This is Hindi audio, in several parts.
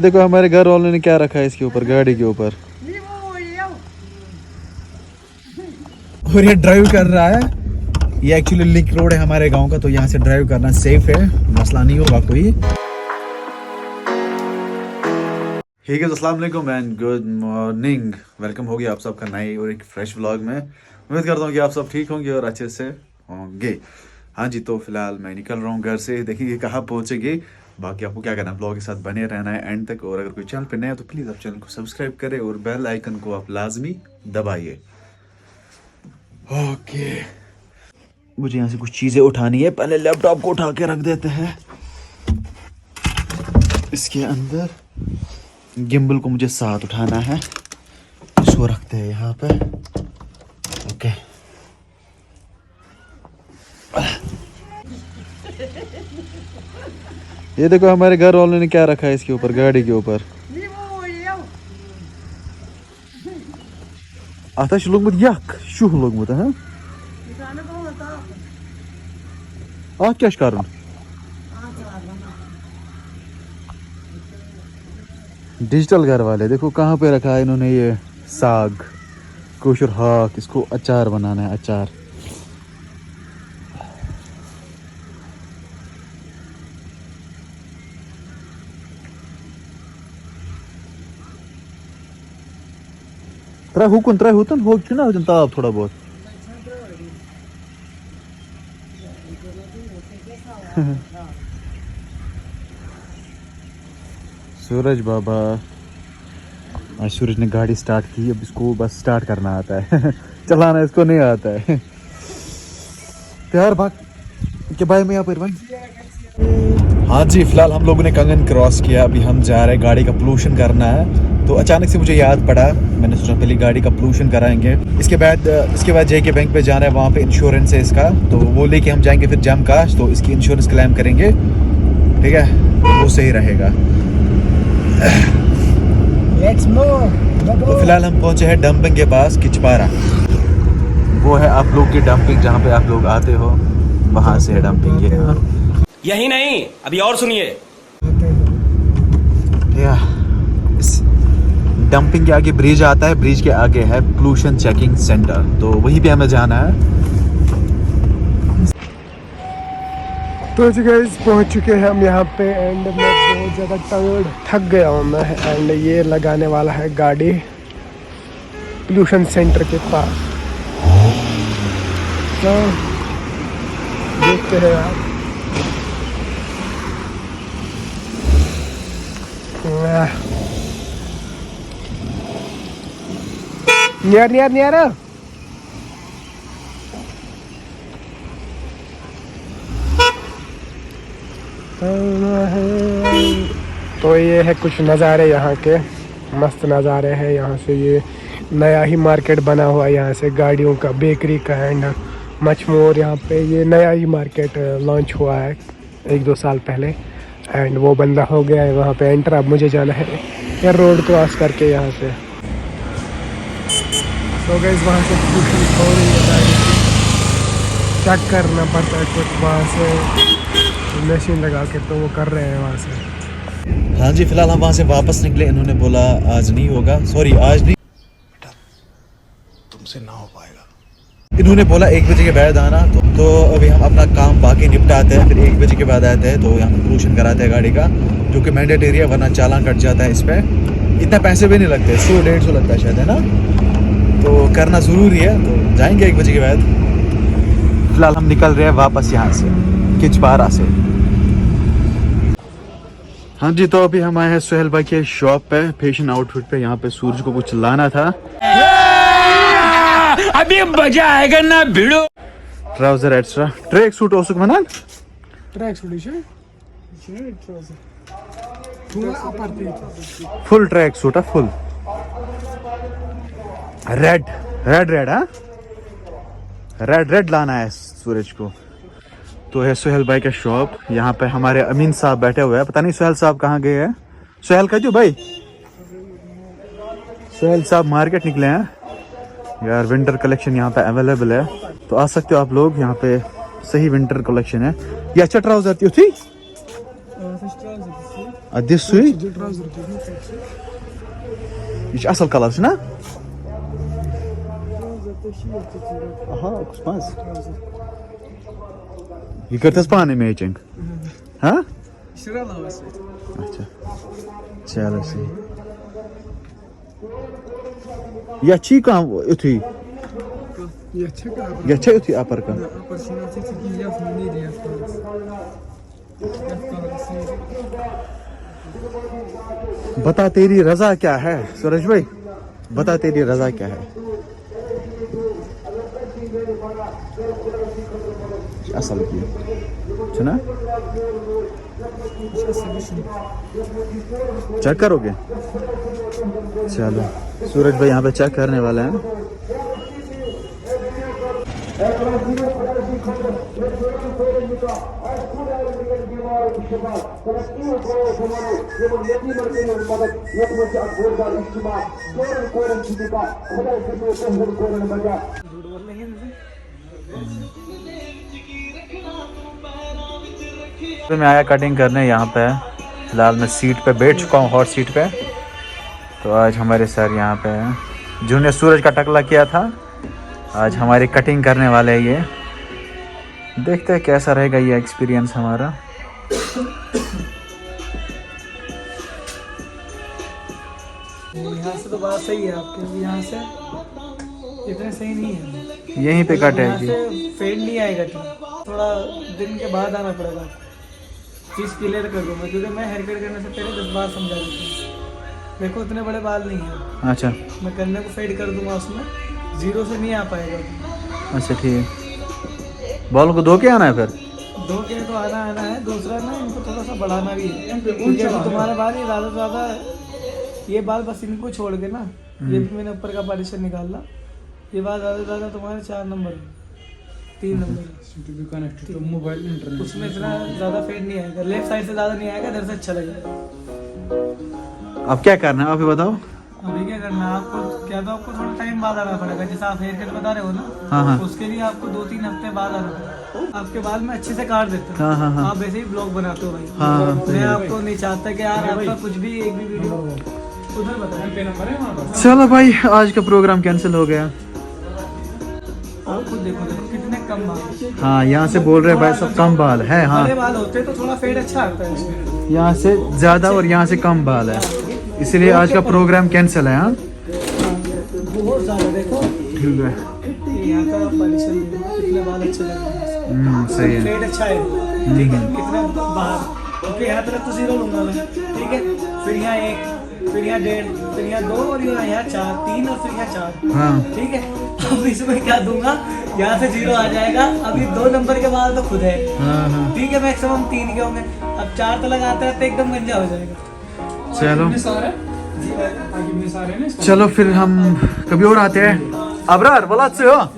देखो हमारे घर वालों ने क्या रखा है इसके ऊपर, गाड़ी के ऊपर, और ये ड्राइव कर रहा है। ये एक्चुअली लिंक रोड है हमारे गांव का, तो यहाँ से ड्राइव करना सेफ है, मसला नहीं होगा कोई। हे गाइस, अस्सलाम वालेकुम एंड गुड मॉर्निंग। वेलकम हो गया आप सबका नए और एक फ्रेश व्लॉग में। उम्मीद करता हूँ कि आप सब ठीक होंगे और अच्छे से होंगे। हाँ जी, तो फिलहाल मैं निकल रहा हूँ घर से, देखेंगे कहाँ पहुँचेंगे। बाकी आपको क्या करना है, ब्लॉग के साथ बने रहना है एंड तक। और अगर कोई चैनल पर नया है तो प्लीज़ आप चैनल को सब्सक्राइब करें और बेल आइकन को आप लाजमी दबाइए। ओके, मुझे यहाँ से कुछ चीज़ें उठानी है। पहले लैपटॉप को उठा के रख देते हैं इसके अंदर। गिम्बल को मुझे साथ उठाना है, इसको रखते हैं यहाँ पे। ओके, ये देखो हमारे घर वालों ने क्या रखा है इसके ऊपर, गाड़ी के ऊपर। आता लोगमुत यख शुह लोगमुत है। आप क्या कर डिजिटल घर वाले, देखो कहाँ पे रखा है इन्होंने ये साग, कोशर हाक, इसको अचार बनाना है, अचार। त्रै हुतन हो ना ताप थोड़ा बहुत। सूरज बाबा, आज सूरज ने गाड़ी स्टार्ट की, अब इसको बस स्टार्ट करना आता है। चलाना इसको नहीं आता है। प्यार भाग के भाई में यहाँ पर भाई। हाँ जी, फिलहाल हम लोगों ने कंगन क्रॉस किया, अभी हम जा रहे हैं गाड़ी का पोल्यूशन करना है। तो अचानक से मुझे याद पड़ा, मैंने सोचा पहले गाड़ी का पोल्यूशन कराएंगे, इसके बाद जेके बैंक पे जाना है, वहाँ पे इंश्योरेंस है इसका, तो वो लेके हम जाएंगे फिर जम काश, तो इसकी इंश्योरेंस क्लेम करेंगे, ठीक है, तो वो सही रहेगा। तो फिलहाल हम पहुंचे हैं डंपिंग के पास, किचपारा। वो है आप लोग की डंपिंग, जहाँ पे आप लोग आते हो, वहां से है डंपिंग ये। यही नहीं, अभी और सुनिए। इस डंपिंग के आगे ब्रिज आता है, ब्रिज के आगे है पोल्यूशन चेकिंग सेंटर, तो वहीं पे हमें जाना है। तो जी गाइस, पहुंच चुके हैं हम यहाँ पे एंड मैं बहुत ज़्यादा टायर्ड थक गया हूँ मैं। एंड ये लगाने वाला है गाड़ी पोल्यूशन सेंटर के पास, तो देखते हैं आप। नियर तो ये है कुछ नज़ारे यहाँ के, मस्त नज़ारे हैं यहाँ से। ये नया ही मार्केट बना हुआ है यहाँ से, गाड़ियों का, बेकरी का एंड मच मोर। यहाँ पे ये नया ही मार्केट लॉन्च हुआ है 1-2 साल पहले, एंड वो बंदा हो गया है वहाँ पे एंटर। अब मुझे जाना है या रोड क्रॉस करके यहाँ से। तो गाइस, वहाँ से हो रही है गाड़ी, चेक करना पड़ता है कुछ वहाँ से मशीन लगा के, तो वो कर रहे हैं वहाँ से। हाँ जी, फिलहाल हम वहाँ से वापस निकले, इन्होंने बोला आज नहीं होगा, सॉरी आज नहीं, तुमसे ना हो पाएगा। इन्होंने बोला 1 बजे के बाद आना। तो अभी हम अपना काम बाकी निपटाते हैं, फिर 1 बजे के बाद आते हैं, तो यहाँ पे पोल्यूशन कराते हैं गाड़ी का, जो कि मैंडेटरी है, वरना चालान कट जाता है इस पे। इतना पैसे भी नहीं लगते, 100-150 लगता है शायद, है ना, तो करना ज़रूरी है। तो जाएंगे 1 बजे के बाद। फिलहाल हम निकल रहे हैं वापस यहाँ से, किचपारा से। हाँ जी, तो अभी हम आए हैं सुहेल भाई के शॉप पे, फैशन आउटफिट पे। यहाँ पे सूरज को कुछ लाना था, अभी मजा आएगा ना भिड़ो। ट्राउजर एक्स्ट्रा, ट्रैक सूट ओसुक मनान, track suit full track suit है, फुल रेड, हाँ, रेड लाना है सूरज को। तो है सुहेल भाई का शॉप, यहाँ पे हमारे अमीन साहब बैठे हुए हैं, पता नहीं सुहेल साहब कहाँ गए हैं। सुहेल का जो भाई, सुहेल साहब मार्केट निकले हैं यार। विंटर कलेक्शन यहाँ पे अवेलेबल है, तो आ सकते हो आप लोग, यहाँ पे सही विंटर कलेक्शन है। ये अच्छा ट्राउजर थी This sui? Iş asıl kalar şuna? Aha, kusmaz. Yıkırtas पानी matching. हाँ? अच्छा चलो सही ये अच्छी कहाँ थी ये अच्छा करा ये अच्छा थी अपर का बता तेरी रजा क्या है सूरज भाई बता तेरी रजा क्या है असल की सुना चेक करोगे चलो सूरज भाई यहाँ पे चेक करने वाले हैं मैं आया कटिंग करने यहाँ पे फिलहाल मैं सीट पे बैठ चुका हूँ हॉट सीट पे तो आज हमारे सर यहाँ पे हैं जिन्होंने सूरज का टकला किया था आज हमारी कटिंग करने वाले हैं ये देखते हैं कैसा रहेगा ये एक्सपीरियंस हमारा यहाँ से तो बात सही है आपके यहाँ से इतने सही नहीं है यहीं पे कट है यहाँ जी से फेड नहीं आएगा थोड़ा दिन के बाद आना पड़ेगा चीज़ क्लियर कर दूँगा क्योंकि मैं हेयर कट करने से पहले 10 बार समझा देता हूँ देखो उतने बड़े बाल नहीं है अच्छा मैं करने को फेड कर दूंगा उसमें 0 से नहीं आ पाएगा अच्छा ठीक बालों को धो के आना है फिर 2 के तो आना है दूसरा ना इनको थोड़ा सा बढ़ाना भी है क्योंकि अभी तुम्हारे बाल ही ज़्यादा से ज़्यादा ये बाल बस इनको छोड़ के ना ये भी मैंने ऊपर का पार्टीशन निकाला ये बाल ज़्यादा से ज़्यादा तुम्हारे 4 नंबर 3 नंबर तो मोबाइल इंटरनेट उसमें इतना ज़्यादा फेड नहीं आएगा लेफ्ट साइड से ज़्यादा नहीं आएगा इधर से अच्छा लगेगा अब क्या करना है आप ही बताओ अभी क्या करना है आपको क्या तो आपको थोड़ा टाइम बाद आना पड़ेगा जैसे आप हेयर कट बता रहे हो ना हाँ हाँ उसके लिए आपको 2-3 हफ्ते बाद आना पड़ेगा आपके बाल में अच्छे से काट देते हो हाँ हाँ हाँ आप वैसे ही ब्लॉग बनाते हो भाई हाँ, हाँ, मैं आपको नहीं चाहता कि यार आपका कुछ भी एक भी वीडियो उधर बताएं चलो भाई आज का प्रोग्राम कैंसिल हो गया आप खुद देखो कितने कम बाल हाँ यहाँ से बोल रहे भाई सब कम बाल है हाँ बड़े बाल होते तो थोड़ा फेड अच्छा आता है इसमें यहाँ से ज्यादा और यहाँ से कम बाल है इसलिए आज का प्रोग्राम कैंसिल है हाँ बहुत ज़्यादा देखो ठीक है यहाँ का पॉल्यूशन कितने बाल अच्छे लग रहे हैं सही है फेड अच्छा है ठीक है कितना बाहर क्योंकि यहाँ तक तो 0 लूंगा मैं ठीक है फिर यहाँ 1 फिर यहाँ 1.5 फिर यहाँ 2 और यहाँ 4 3 और फिर यहाँ 4 हाँ ठीक है अब इसमें क्या दूंगा यहाँ से 0 आ जाएगा अभी 2 नंबर के बाद तो खुद है हाँ हाँ ठीक है मैक्सिमम 3 के होंगे अब 4 तो लगाते हैं तो एकदम गंजा हो जाएगा चलो चलो फिर हम कभी और आते हैं अबरार बोला से हो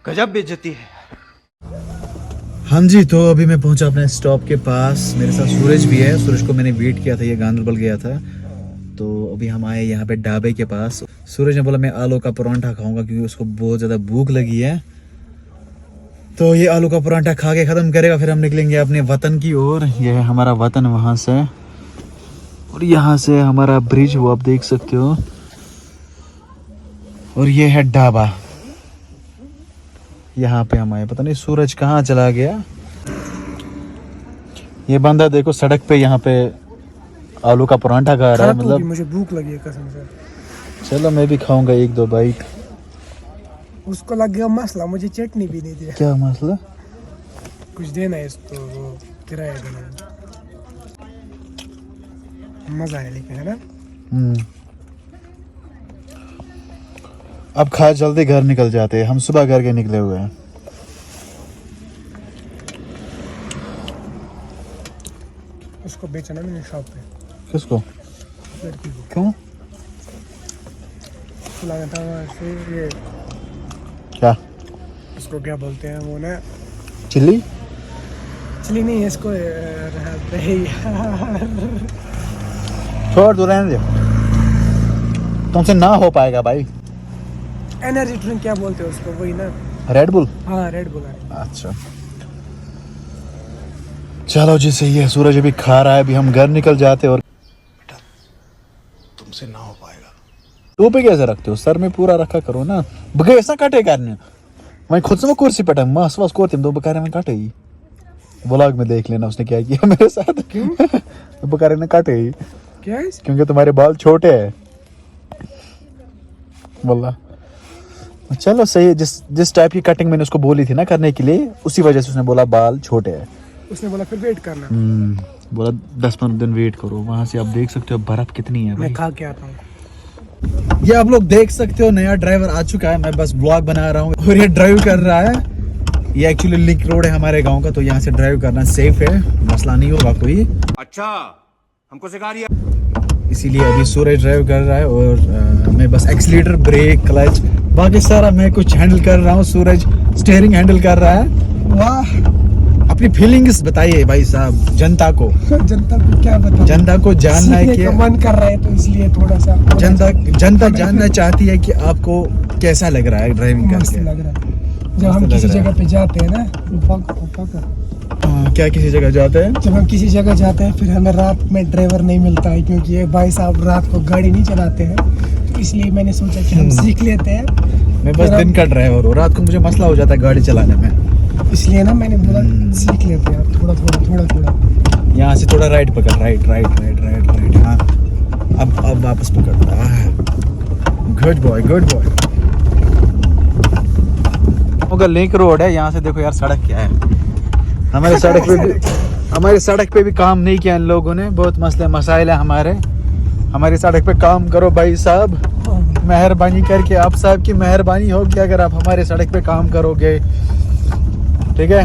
गजब बेइज्जती है हाँ जी तो अभी मैं पहुंचा अपने स्टॉप के पास मेरे साथ सूरज भी है सूरज को मैंने वेट किया था ये गांधरबल गया था तो अभी हम आए यहाँ पे ढाबे के पास सूरज ने बोला मैं आलू का परांठा खाऊंगा क्योंकि उसको बहुत ज़्यादा भूख लगी है तो ये आलू का परांठा खा के ख़त्म करेगा फिर हम निकलेंगे अपने वतन की ओर यह है हमारा वतन वहाँ से और यहाँ से हमारा ब्रिज वो आप देख सकते हो और ये है ढाबा यहाँ पे हम आए पता नहीं सूरज कहाँ चला गया ये बंदा देखो सड़क पे यहाँ पे आलू का परांठा खा रहा है मतलब मुझे भूख लगी है कसम से चलो मैं भी खाऊंगा 1-2 बाइट उसको लग गया मसला मुझे चटनी भी नहीं दिया क्या मसला कुछ देना है इसको वो किराया देना है मजा है लेकिन है ना अब खा जल्दी घर निकल जाते हैं हम सुबह घर के निकले हुए हैं उसको बेचना मैंने शॉप पे किसको लड़की को क्यों उसको लगा था वहाँ से ये क्या उसको क्या बोलते हैं वो ना चिल्ली चिली नहीं है इसको छोड़ दो रहने दे तुमसे ना हो पाएगा भाई एनर्जी ड्रिंक क्या बोलते हैं उसको वही ना रेड बुल हाँ रेड बुल अच्छा चलो जी सही है, सूरज अभी खा रहा है, अभी हम घर निकल जाते और तुमसे ना हो पाएगा। तो पे कैसे रखते हो, सर में पूरा रखा करो ना, बगे ऐसा काटे करने वहीं खुद से मैं कुर्सी पे मास वास कोते दो बकारे में काटे ही। व्लॉग में देख लेना उसने क्या किया मेरे साथ। क्यों बकारे ने काटे ही, क्या है? क्योंकि तुम्हारे बाल छोटे हैं। बोला चलो सही है, जिस टाइप की कटिंग मैंने उसको बोली थी ना करने के लिए, उसी वजह से उसने बोला बाल छोटे हैं। उसने बोला फिर वेट करना। बोला 10-15 दिन वेट करो। वहां से आप देख सकते हो बर्फ कितनी है भाई। मैं खा के आता हूँ। ये आप लोग देख सकते हो नया ड्राइवर आ चुका है, मैं बस ब्लॉग बना रहा हूँ और ये ड्राइव कर रहा है। ये एक्चुअली लिंक रोड है हमारे गांव का, तो यहाँ से ड्राइव करना सेफ है, मसला नहीं होगा कोई। अच्छा हमको सिखा दिया। इसीलिए अभी सूरज ड्राइव कर रहा है और मैं बस एक्सीलेटर, ब्रेक, क्लच, बाकी सारा मैं कुछ हैंडल कर रहा हूँ। सूरज स्टीयरिंग हैंडल कर रहा है। वाह, अपनी फीलिंग्स बताइए भाई साहब जनता को। जनता को क्या बताऊं? जनता को जानना है सीखने कि का मन कर रहा है, तो इसलिए थोड़ा सा जनता जानना चाहती है कि आपको कैसा लग रहा है ड्राइविंग मस्त करके। लग रहा है। जब हम किसी जगह पे जाते हैं ना, क्या किसी जगह जाते हैं, जब हम किसी जगह जाते हैं फिर हमें रात में ड्राइवर नहीं मिलता है, क्योंकि ये भाई साहब रात को गाड़ी नहीं चलाते हैं, तो इसलिए मैंने सोचा कि हम सीख लेते हैं। मैं बस दिन का ड्राइवर हूँ, रात को मुझे मसला हो जाता है गाड़ी चलाने में, इसलिए ना मैंने बोला सीख लेते हैं थोड़ा। यहाँ से थोड़ा राइट पकड़, राइट। हाँ अब वापस पकड़। Good boy. मगर लिंक रोड है, यहाँ से देखो यार सड़क क्या है। हमारे सड़क पे भी काम नहीं किया इन लोगों ने, बहुत मसले मसाइल है हमारी सड़क पे काम करो भाई साहब, मेहरबानी करके। आप साहब की मेहरबानी होगी अगर आप हमारे सड़क पे काम करोगे, ठीक है।